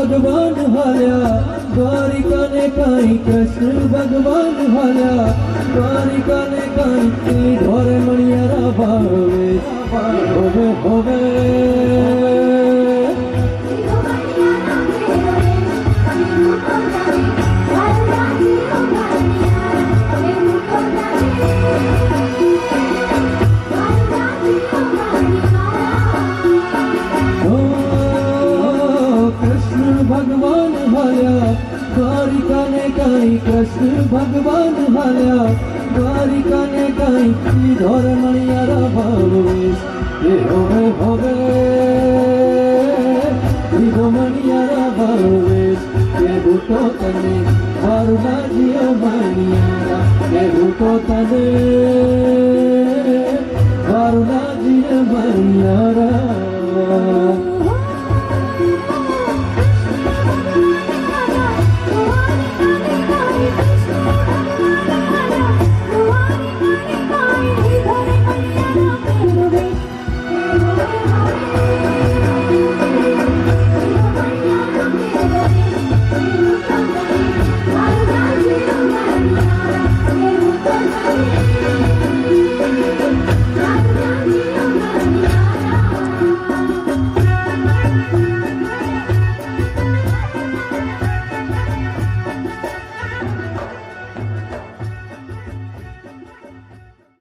भगवान हाल्या द्वारिका ने काई कृष्ण भगवान हाल्या द्वारिका ने काई ढोरे मणियारा भावे होवे होवे भगवान हाल्या द्वारिका ने काई कृष्ण भगवान हाल्या द्वारिका ने काई ढोर मणियारा भावेश ये होवे होवे धीरो मणियारा भावेश ये भूतो तने वारुला जियो मणियारा ये भूतो तने वारुला जियो मणियारा।